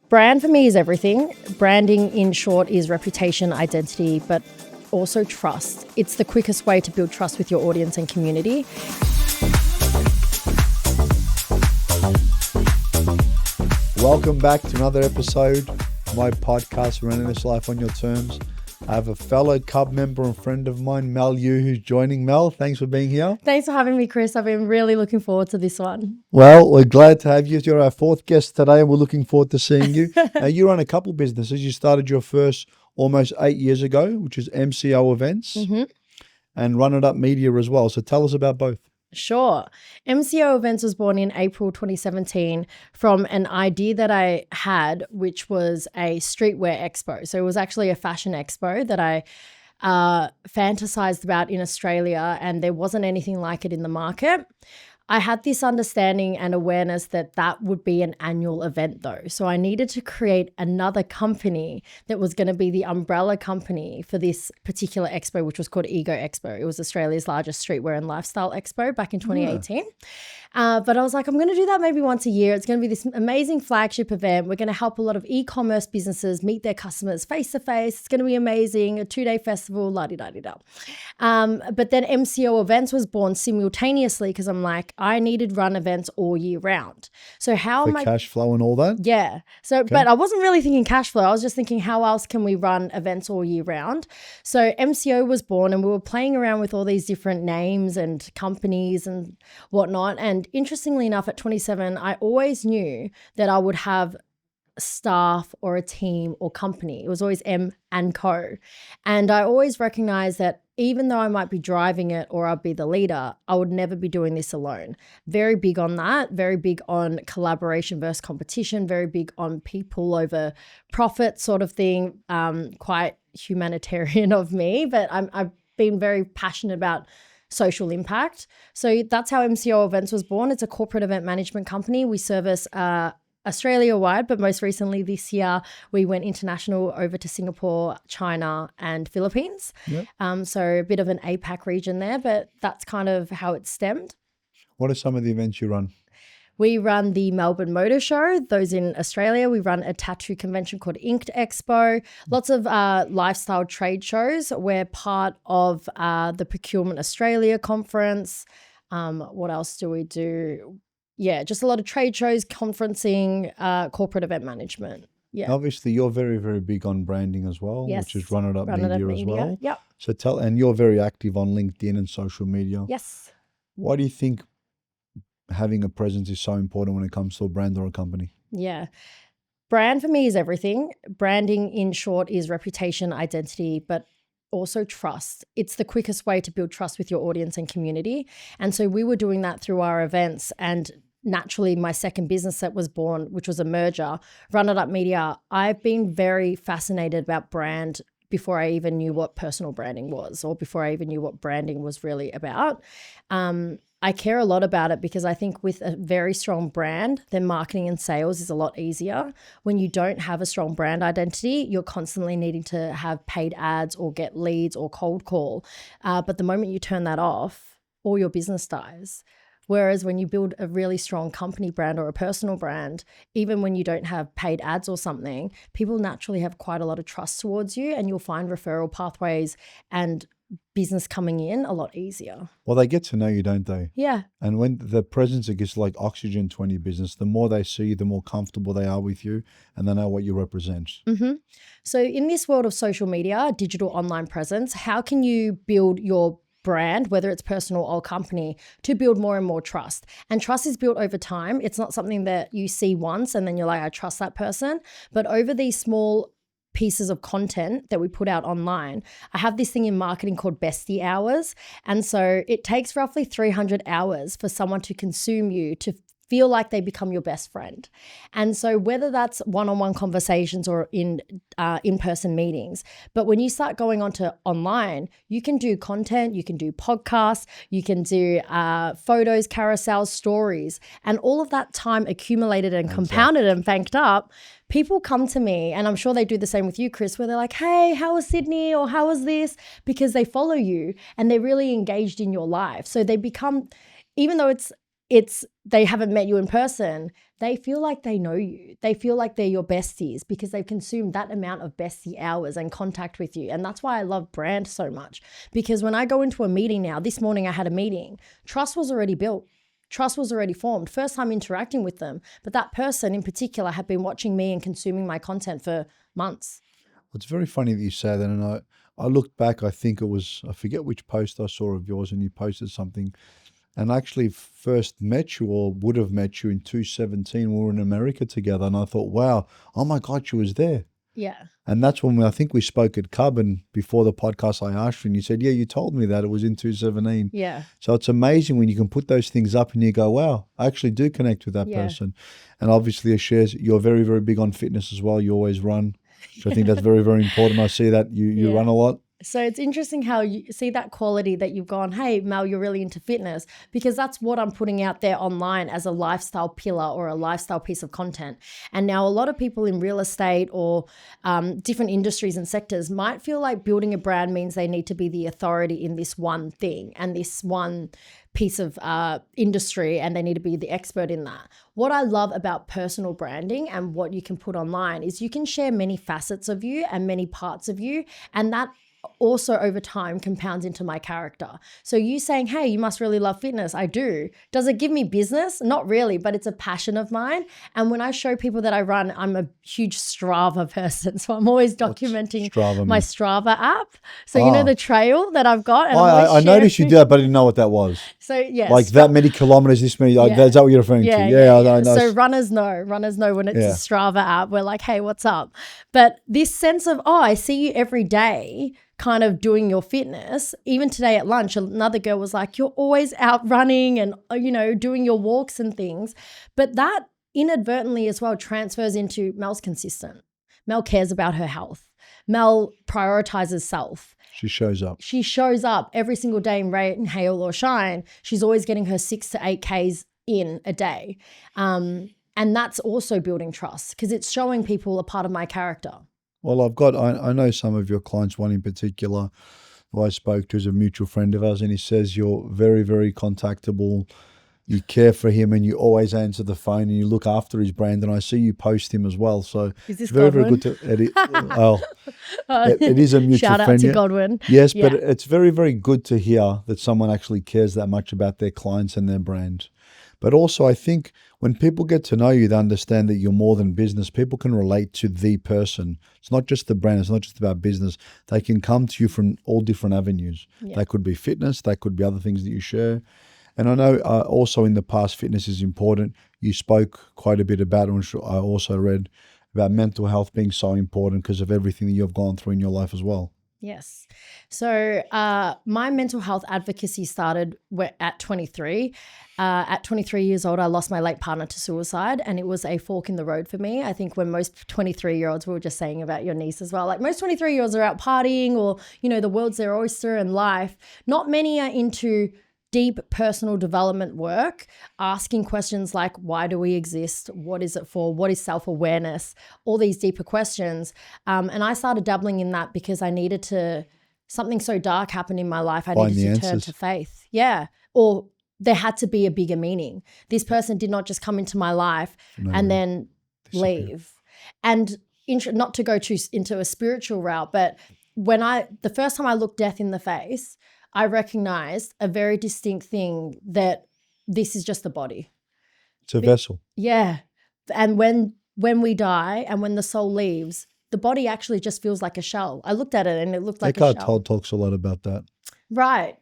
Brand for me is everything. Branding, in short, is reputation, identity, but also trust. It's the quickest way to build trust with your audience and community. Welcome back to another episode of my podcast, Relentless Life on Your Terms. I have a fellow Cub member and friend of mine, Mel Yu, who's joining. Mel, thanks for being here. Thanks for having me, Chris. I've been really looking forward to this one. Well, we're glad to have you. You're our fourth guest today, and we're looking forward to seeing you. You run a couple businesses. You started your first almost 8 years ago, which is MCO Events, and Run It Up Media as well. So tell us about both. Sure. MCO Events was born in April 2017 from an idea that I had, which was a streetwear expo. So it was actually a fashion expo that I fantasized about in Australia, and there wasn't anything like it in the market. I had this understanding and awareness that that would be an annual event though. So I needed to create another company that was going to be the umbrella company for this particular expo, which was called Ego Expo. It was Australia's largest streetwear and lifestyle expo back in 2018. But I was like, I'm going to do that maybe once a year. It's going to be this amazing flagship event. We're going to help a lot of e-commerce businesses meet their customers face to face. It's going to be amazing. A 2-day festival, la-di-da-di-da. But then MCO Events was born simultaneously because I'm like, I needed run events all year round. So how am I cash flow and all that? Yeah. So, Okay. But I wasn't really thinking cash flow. I was just thinking, how else can we run events all year round? So MCO was born, and we were playing around with all these different names and companies and whatnot. And interestingly enough, at 27, I always knew that I would have staff or a team or company. It was always M and Co. And I always recognized that even though I might be driving it or I'd be the leader, I would never be doing this alone. Very big on that, very big on collaboration versus competition, very big on people over profit sort of thing. Quite humanitarian of me, but I've been very passionate about social impact. So that's how MCO Events was born. It's a corporate event management company. We service Australia-wide, but most recently this year, we went international over to Singapore, China, and Philippines. Yep. So a bit of an APAC region there, but that's kind of how it stemmed. What are some of the events you run? We run the Melbourne Motor Show, those in Australia. We run a tattoo convention called Inked Expo. Lots of lifestyle trade shows. We're part of the Procurement Australia conference. What else do we do? Yeah, just a lot of trade shows, conferencing, corporate event management. Yeah. Obviously, you're very, very big on branding as well, Yes. which is Run It Up Run It Up Media as well. Yep. So and you're very active on LinkedIn and social media. Yes. Why do you think having a presence is so important when it comes to a brand or a company? Yeah. Brand for me is everything. Branding, in short, is reputation, identity, but also trust. It's the quickest way to build trust with your audience and community. And so we were doing that through our events, and naturally my second business that was born, which was a merger, Run It Up Media. I've been very fascinated about brand before I even knew what personal branding was, or before I even knew what branding was really about. I care a lot about it because I think with a very strong brand, then marketing and sales is a lot easier. When you don't have a strong brand identity, you're constantly needing to have paid ads or get leads or cold call. But the moment you turn that off, all your business dies. Whereas when you build a really strong company brand or a personal brand, even when you don't have paid ads or something, people naturally have quite a lot of trust towards you, and you'll find referral pathways and business coming in a lot easier. Well, they get to know you, don't they? Yeah. And when the presence, it gets like oxygen to any business. The more they see you, the more comfortable they are with you, and they know what you represent. So in this world of social media, digital online presence, how can you build your brand, whether it's personal or company, to build more and more trust? And trust is built over time. It's not something that you see once and then you're like, I trust that person. But over these small pieces of content that we put out online, I have this thing in marketing called bestie hours. And so it takes roughly 300 hours for someone to consume you, to feel like they become your best friend. And so whether that's one-on-one conversations or in-person meetings, but when you start going on to online, you can do content, you can do podcasts, you can do photos, carousels, stories, and all of that time accumulated and compounded and banked up. People come to me, and I'm sure they do the same with you, Chris, where they're like, hey, how was Sydney? Or how was this? Because they follow you and they're really engaged in your life. So they become, even though it's they haven't met you in person, they feel like they know you. They feel like they're your besties because they've consumed that amount of bestie hours and contact with you. And that's why I love brand so much, because when I go into a meeting now, this morning I had a meeting, trust was already built. Trust was already formed. First time interacting with them. But that person in particular had been watching me and consuming my content for months. It's very funny that you say that. And I looked back, I think it was, I forget which post I saw of yours, and you posted something. And I actually first met you, or would have met you, in 2017. We were in America together. And I thought, wow, oh my God, she was there. Yeah. And that's when I think we spoke at Cub, and before the podcast I asked you and you said, yeah, you told me that it was in 2017. Yeah. So it's amazing when you can put those things up and you go, wow, I actually do connect with that person. And obviously it shares, you're very, very big on fitness as well. You always run. So I think that's very, very important. I see that you run a lot. So it's interesting how you see that quality that you've gone, hey, Mel, you're really into fitness, because that's what I'm putting out there online as a lifestyle pillar or a lifestyle piece of content. And now a lot of people in real estate or different industries and sectors might feel like building a brand means they need to be the authority in this one thing and this one piece of industry, and they need to be the expert in that. What I love about personal branding and what you can put online is you can share many facets of you and many parts of you, and that also over time compounds into my character. So you saying, hey, you must really love fitness. I do. Does it give me business? Not really, but it's a passion of mine. And when I show people that I run, I'm a huge Strava person. So I'm always documenting my Strava app. So you know the trail that I've got? And I noticed you did that, but I didn't know what that was. So yeah. Like that many kilometers, this many, is that what you're referring to? Yeah. I know. So runners know when it's a Strava app. We're like, hey, what's up? But this sense of, I see you every day kind of doing your fitness. Even today at lunch, another girl was like, you're always out running and, doing your walks and things. But that inadvertently as well transfers into Mel's consistent. Mel cares about her health. Mel prioritizes self. She shows up. She shows up every single day in rain, hail or shine. She's always getting her 6 to 8 Ks in a day. And that's also building trust because it's showing people a part of my character. Well, I know some of your clients, one in particular who I spoke to is a mutual friend of ours, and he says you're very, very contactable. You care for him and you always answer the phone and you look after his brand. And I see you post him as well. So is this very, Godwin? very good to it is a mutual Shout friend. Shout out to Godwin. Yes, but it's very, very good to hear that someone actually cares that much about their clients and their brand. But also I think when people get to know you, they understand that you're more than business. People can relate to the person. It's not just the brand. It's not just about business. They can come to you from all different avenues. Yeah. They could be fitness. They could be other things that you share. And I know also in the past, fitness is important. You spoke quite a bit about it, which I also read about mental health being so important because of everything that you've gone through in your life as well. Yes. So my mental health advocacy started at 23. At 23 years old, I lost my late partner to suicide, and it was a fork in the road for me. I think when most 23-year-olds, we were just saying about your niece as well, like most 23-year-olds are out partying or, the world's their oyster and life. Not many are into deep personal development work, asking questions like, why do we exist? What is it for? What is self-awareness? All these deeper questions. And I started dabbling in that because I needed to, something so dark happened in my life. I needed to turn to faith. Yeah. Or there had to be a bigger meaning. This person did not just come into my life and then leave. And not to go into a spiritual route, but the first time I looked death in the face, I recognized a very distinct thing, that this is just the body. It's a vessel. Yeah. And when we die and when the soul leaves, the body actually just feels like a shell. I looked at it and it looked like a shell. Eckhart Tolle talks a lot about that. Right.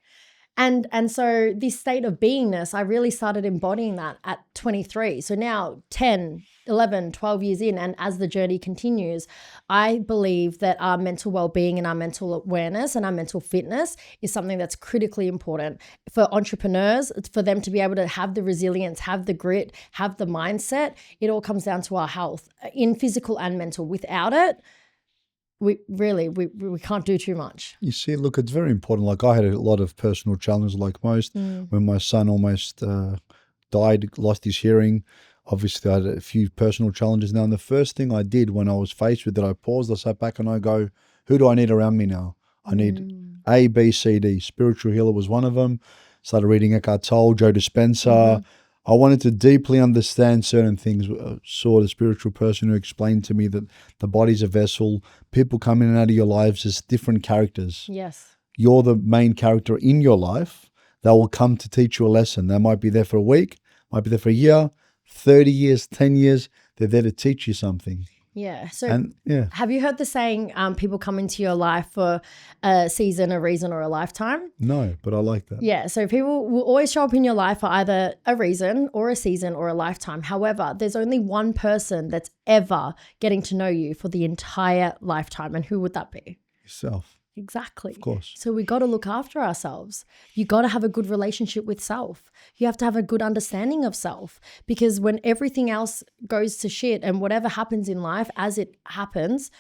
And so this state of beingness, I really started embodying that at 23. So now 10, 11, 12 years in, and as the journey continues, I believe that our mental well-being and our mental awareness and our mental fitness is something that's critically important for entrepreneurs, for them to be able to have the resilience, have the grit, have the mindset. It all comes down to our health in physical and mental. Without it, we can't do too much. You see, look, it's very important. Like I had a lot of personal challenges like most. When my son almost died, lost his hearing, obviously I had a few personal challenges now. And the first thing I did when I was faced with it, I paused, I sat back and I go, who do I need around me now? I need A, B, C, D. Spiritual healer was one of them. Started reading Eckhart Tolle, Joe Dispenza. I wanted to deeply understand certain things. Saw the spiritual person who explained to me that the body's a vessel. People come in and out of your lives as different characters. Yes. You're the main character in your life. They will come to teach you a lesson. They might be there for a week, might be there for a year, 30 years, 10 years. They're there to teach you something. Yeah. So And yeah, have you heard the saying, people come into your life for a season, a reason, or a lifetime? no, but I like that. Yeah. So people will always show up in your life for either a reason or a season or a lifetime. However, there's only one person that's ever getting to know you for the entire lifetime. And who would that be? Yourself, Exactly. of course. So we got to look after ourselves. You got to have a good relationship with self. You have to have a good understanding of self, because when everything else goes to shit and whatever happens in life as it happens,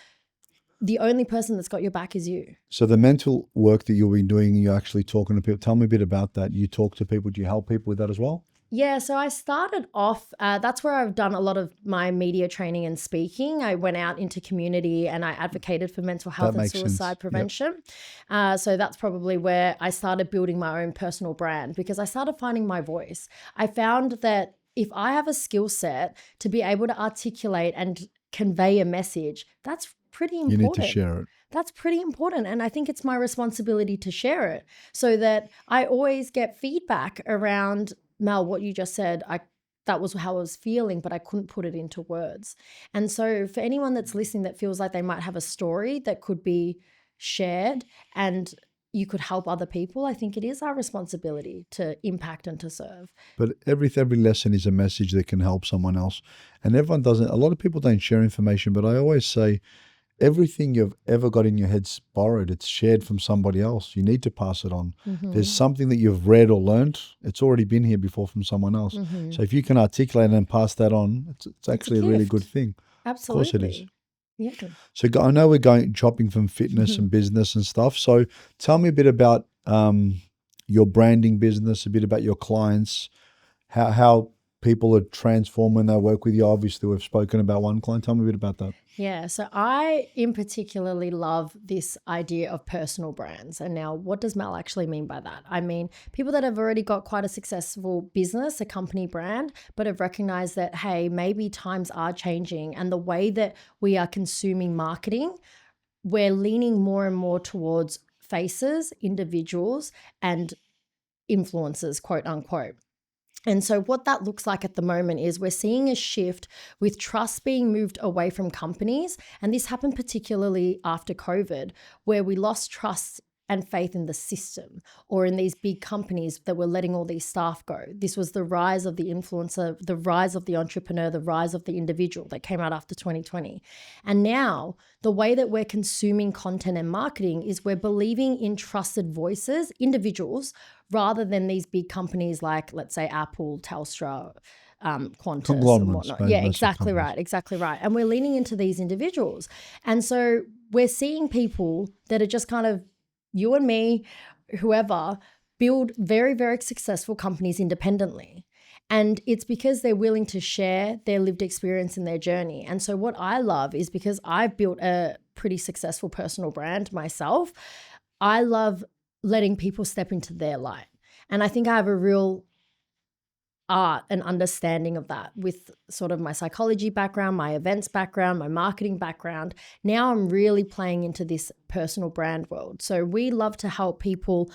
the only person that's got your back is you. So the mental work that you'll be doing, you're actually talking to people. Tell me a bit about that. You talk to people. Do you help people with that as well? Yeah, so I started off, that's where I've done a lot of my media training and speaking. I went out into community and I advocated for mental health and makes sense. suicide prevention. So that's probably where I started building my own personal brand, because I started finding my voice. I found that if I have a skill set to be able to articulate and convey a message, that's pretty important. You need to share it. That's pretty important. And I think it's my responsibility to share it so that I always get feedback around, Mel, what you just said, that was how I was feeling, but I couldn't put it into words. And so for anyone that's listening that feels like they might have a story that could be shared and you could help other people, I think it is our responsibility to impact and to serve. But every lesson is a message that can help someone else. And everyone doesn't, a lot of people don't share information, but I always say, everything you've ever got in your head's borrowed. It's shared from somebody else. You need to pass it on. Mm-hmm. There's something that you've read or learned. It's already been here before from someone else. Mm-hmm. So if you can articulate and pass that on, it's actually a really good thing. Absolutely. Of course it is. Yeah. So I know we're going shopping from fitness and business and stuff. So tell me a bit about your branding business, a bit about your clients, how people are transformed when they work with you. Obviously, we've spoken about one client. Tell me a bit about that. Yeah, so I in particularly love this idea of personal brands. And now, what does Mel actually mean by that? I mean, people that have already got quite a successful business, a company brand, but have recognized that, hey, maybe times are changing, and the way that we are consuming marketing, we're leaning more and more towards faces, individuals, and influencers, quote unquote. And so what that looks like at the moment is we're seeing a shift with trust being moved away from companies. And this happened particularly after COVID, where we lost trust and faith in the system or in these big companies that were letting all these staff go. This was the rise of the influencer, the rise of the entrepreneur, the rise of the individual that came out after 2020. And now the way that we're consuming content and marketing is we're believing in trusted voices, individuals, rather than these big companies like, let's say, Apple, Telstra, Qantas and whatnot. Yeah, exactly right. Exactly right. And we're leaning into these individuals. And so we're seeing people that are just kind of, you and me, whoever, build very, very successful companies independently. And it's because they're willing to share their lived experience and their journey. And so what I love is, because I've built a pretty successful personal brand myself, I love letting people step into their light. And I think I have a real art and understanding of that with sort of my psychology background, my events background, my marketing background. Now I'm really playing into this personal brand world. So we love to help people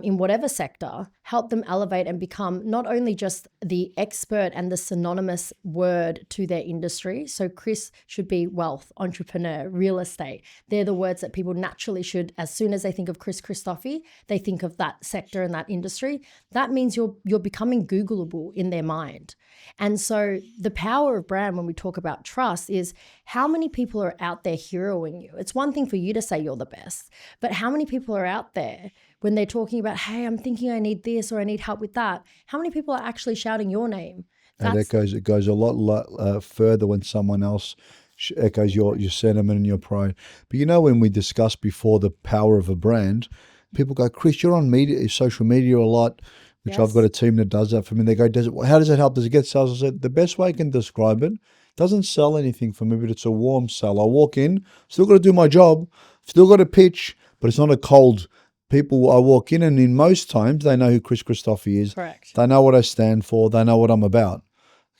in whatever sector, help them elevate and become not only just the expert and the synonymous word to their industry. So Chris should be wealth, entrepreneur, real estate. They're the words that people naturally should, as soon as they think of Chris Christophe, they think of that sector and that industry. That means you're becoming Googleable in their mind. And so the power of brand, when we talk about trust, is how many people are out there heroing you. It's one thing for you to say you're the best, but how many people are out there when they're talking about, hey, I'm thinking I need this or I need help with that? How many people are actually shouting your name? And it goes a lot further when someone else echoes your sentiment and your pride. But you know, when we discussed before the power of a brand, people go, Chris, you're on media, social media a lot, which I've got a team that does that for me. They go, how does it help? Does it get sales? I said, the best way I can describe it, doesn't sell anything for me, but it's a warm sell. I walk in, still got to do my job, still got to pitch, but it's not a cold people, I walk in and in most times they know who Chris Christophe is. Correct. They know what I stand for. They know what I'm about.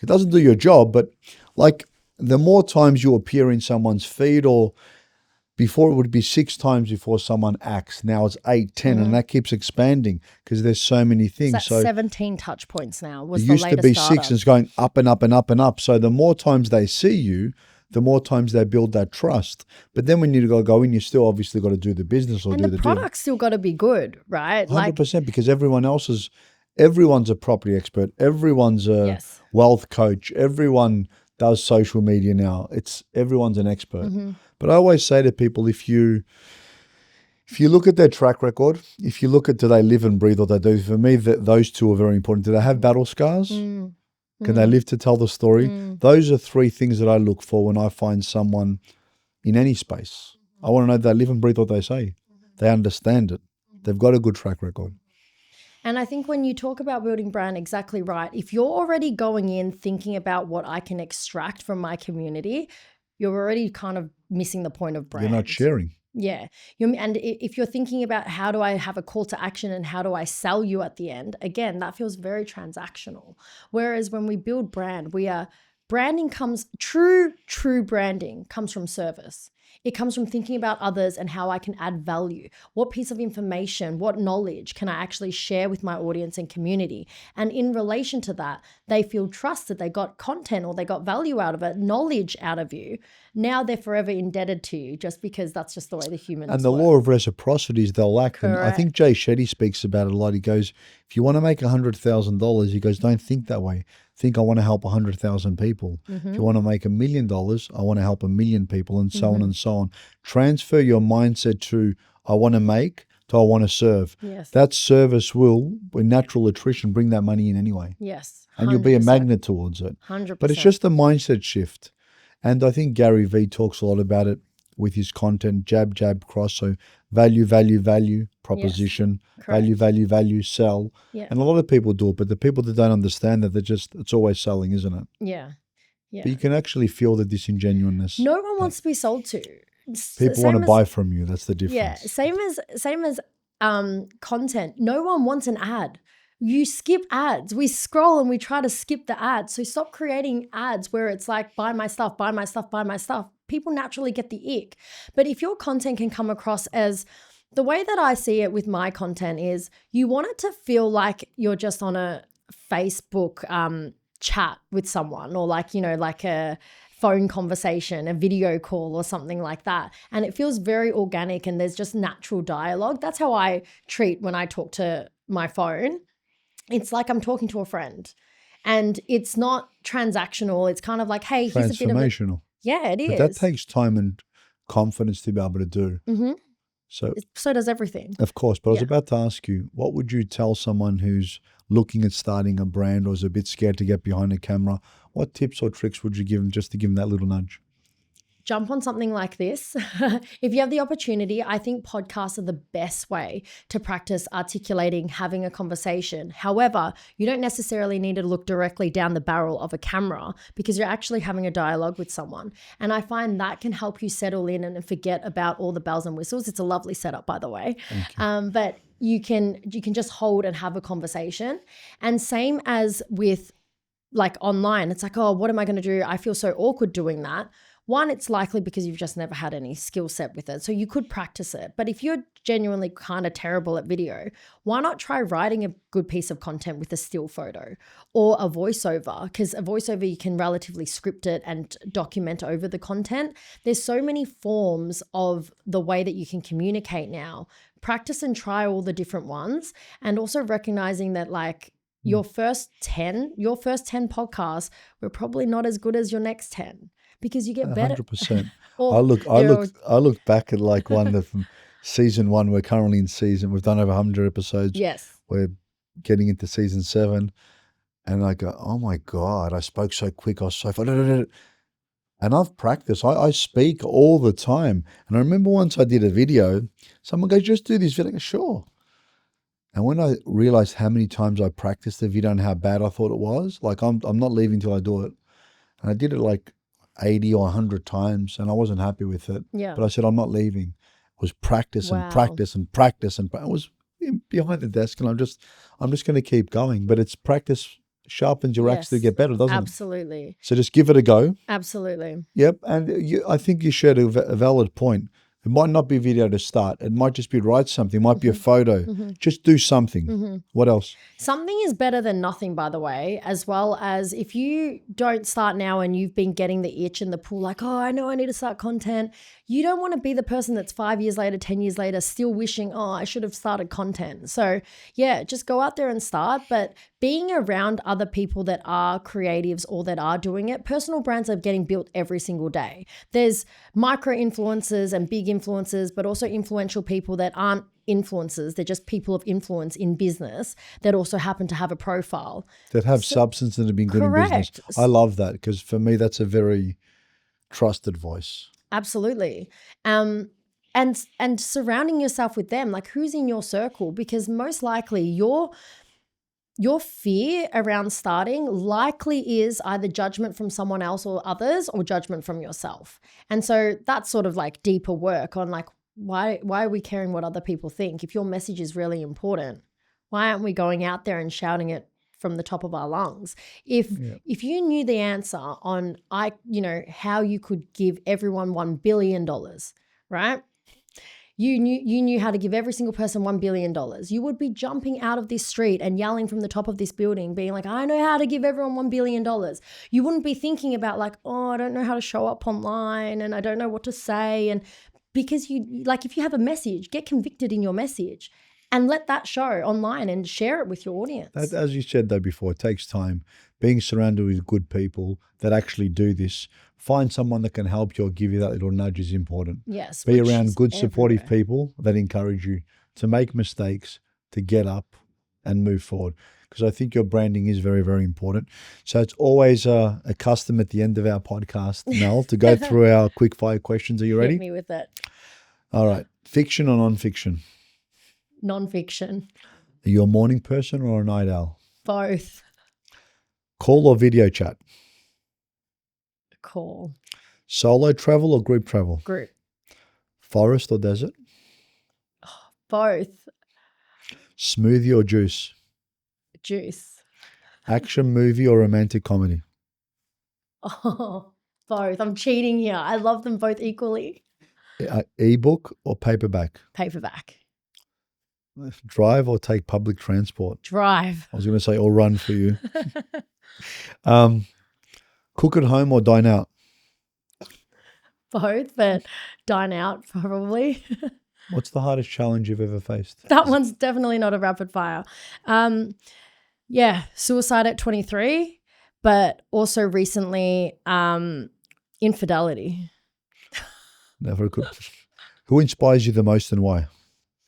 It doesn't do your job, but like the more times you appear in someone's feed, or before it would be 6 times before someone acts. Now it's 8, 10, and that keeps expanding because there's so many things. It's at 17 touch points now. Was it the used to latest be data. 6 and it's going up and up and up and up. So the more times they see you, the more times they build that trust. But then when you go in, you still obviously got to do the business or and do the the product's still got to be good, right? 100%, because everyone's a property expert. Everyone's a Yes. wealth coach. Everyone does social media now. Everyone's an expert. Mm-hmm. But I always say to people, if you look at their track record, if you look at do they live and breathe what they do, for me, those two are very important. Do they have battle scars? Can they live to tell the story? Those are 3 things that I look for when I find someone in any space. I want to know they live and breathe what they say. They understand it. They've got a good track record. And I think when you talk about building brand, exactly right. If you're already going in thinking about what I can extract from my community, you're already kind of missing the point of brand. You're not sharing. Yeah. And if you're thinking about how do I have a call to action and how do I sell you at the end, again, that feels very transactional. Whereas when we build brand, branding comes, true branding comes from service. It comes from thinking about others and how I can add value. What piece of information, what knowledge can I actually share with my audience and community? And in relation to that, they feel trusted. They got content or they got value out of it, knowledge out of you. Now they're forever indebted to you just because that's just the way the humans And the work. law of reciprocity is they'll act. And I think Jay Shetty speaks about it a lot. He goes, if you want to make $100,000, he goes, don't think that way. Think I want to help 100,000 people. If you want to make $1 million, I want to help 1 million people, and so on and so on. Transfer your mindset to I want to make to I want to serve. Yes. That service will, with natural attrition, bring that money in anyway. Yes. 100%. And you'll be a magnet towards it. 100%. But it's just a mindset shift. And I think Gary Vee talks a lot about it with his content, jab, jab, cross. So value, value, value, proposition, value, value, value, sell. Yeah. And a lot of people do it, but the people that don't understand that, it's always selling, isn't it? Yeah. Yeah. But you can actually feel the disingenuousness. No one wants to be sold to. People want to buy from you. That's the difference. Yeah. Same as content. No one wants an ad. You skip ads. We scroll and we try to skip the ads. So stop creating ads where it's like, buy my stuff, buy my stuff, buy my stuff. People naturally get the ick. But if your content can come across as, the way that I see it with my content is, you want it to feel like you're just on a Facebook chat with someone, or like a phone conversation, a video call or something like that. And it feels very organic and there's just natural dialogue. That's how I treat when I talk to my phone. It's like I'm talking to a friend, and it's not transactional. It's kind of like, hey, here's a bit of transformational. Yeah, it is. But that takes time and confidence to be able to do. Mm-hmm. So does everything. Of course. But I was about to ask you, what would you tell someone who's looking at starting a brand or is a bit scared to get behind a camera? What tips or tricks would you give them just to give them that little nudge? Jump on something like this. If you have the opportunity, I think podcasts are the best way to practice articulating, having a conversation. However, you don't necessarily need to look directly down the barrel of a camera because you're actually having a dialogue with someone. And I find that can help you settle in and forget about all the bells and whistles. It's a lovely setup, by the way. But you can just hold and have a conversation. And same as with like online, it's like, oh, what am I going to do? I feel so awkward doing that. One, it's likely because you've just never had any skill set with it. So you could practice it. But if you're genuinely kind of terrible at video, why not try writing a good piece of content with a still photo or a voiceover? Because a voiceover, you can relatively script it and document over the content. There's so many forms of the way that you can communicate now. Practice and try all the different ones. And also recognizing that like your first 10 podcasts were probably not as good as your next 10. Because you get better. 100%. I look back at like one from season 1. We're currently in season. We've done over 100 episodes. Yes. We're getting into season 7, and I go, oh my God, I spoke so quick. I was so and I've practiced. I speak all the time. And I remember once I did a video. Someone goes, just do this video. I go, sure. And when I realized how many times I practiced the video and how bad I thought it was, like I'm not leaving till I do it. And I did it like 80 or 100 times and I wasn't happy with it. Yeah. But I said, I'm not leaving. It was practice and Wow. practice and practice. And I was behind the desk and I'm just going to keep going. But it's practice sharpens your axe to Yes. get better, doesn't it? Absolutely. So just give it a go. Absolutely. Yep. And I think you shared a valid point. It might not be video to start. It might just be write something. It might be a photo. Just do something. What else? Something is better than nothing, by the way, as well as if you don't start now and you've been getting the itch and the pull, like, oh, I know I need to start content. You don't want to be the person that's 5 years later, 10 years later, still wishing, oh, I should have started content. So yeah, just go out there and start. But being around other people that are creatives or that are doing it, personal brands are getting built every single day. There's micro influencers and big influencers, but also influential people that aren't influencers. They're just people of influence in business that also happen to have a profile. That have substance and have been good in business. Correct. I love that because for me, that's a very trusted voice. Absolutely. And surrounding yourself with them, like who's in your circle, because most likely your fear around starting likely is either judgment from someone else or others or judgment from yourself. And so that's sort of like deeper work on like, why are we caring what other people think? If your message is really important, why aren't we going out there and shouting it from the top of our lungs? If you knew the answer on how you could give everyone $1 billion, right? You knew how to give every single person $1 billion. You would be jumping out of this street and yelling from the top of this building, being like, I know how to give everyone $1 billion. You wouldn't be thinking about like, oh, I don't know how to show up online and I don't know what to say. And because if you have a message, get convicted in your message and let that show online and share it with your audience. That, as you said though before, it takes time. Being surrounded with good people that actually do this, find someone that can help you or give you that little nudge is important. Yes. Be around good, supportive people that encourage you to make mistakes, to get up and move forward. Because I think your branding is very, very important. So it's always a custom at the end of our podcast, Mel, to go through our quick fire questions. Are you ready? Hit me with it. All right. Fiction or non-fiction? Non-fiction. Are you a morning person or a night owl? Both. Call or video chat? Call. Solo travel or group travel? Group. Forest or desert? Both. Smoothie or juice? Juice. Action movie or romantic comedy? Oh, both. I'm cheating here. I love them both equally. Ebook or paperback? Paperback. Drive or take public transport? Drive. I was going to say or run for you. Cook at home or dine out? Both, but dine out probably. What's the hardest challenge you've ever faced? That one's definitely not a rapid fire. Suicide at 23, but also recently infidelity. Never good. Who inspires you the most and why?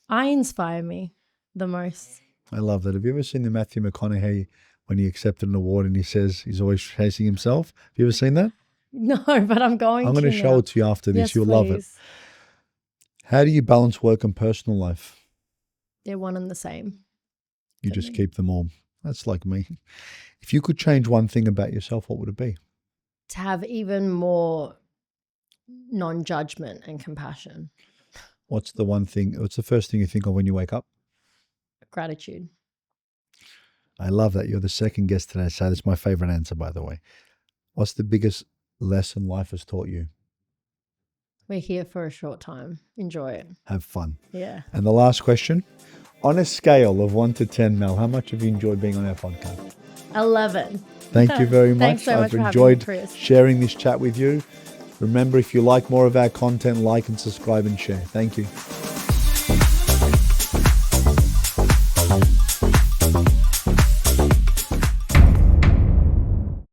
I inspire me the most. I love that. Have you ever seen the Matthew McConaughey when he accepted an award and he says he's always chasing himself? Have you ever seen that? No, but I'm going to show it to you after this. Yes, You'll love it. How do you balance work and personal life? They're one and the same. You just keep them all. That's like me. If you could change one thing about yourself, what would it be? To have even more non-judgment and compassion. What's the first thing you think of when you wake up? Gratitude. I love that. You're the second guest today, so that's my favorite answer, by the way. What's the biggest lesson life has taught you? We're here for a short time. Enjoy it. Have fun. Yeah. And the last question, on a scale of 1 to 10, Mel, how much have you enjoyed being on our podcast? 11. Thank you very much. Thanks so much for enjoyed having me, Chris. sharing this chat with you. Remember, if you like more of our content, like and subscribe and share. Thank you.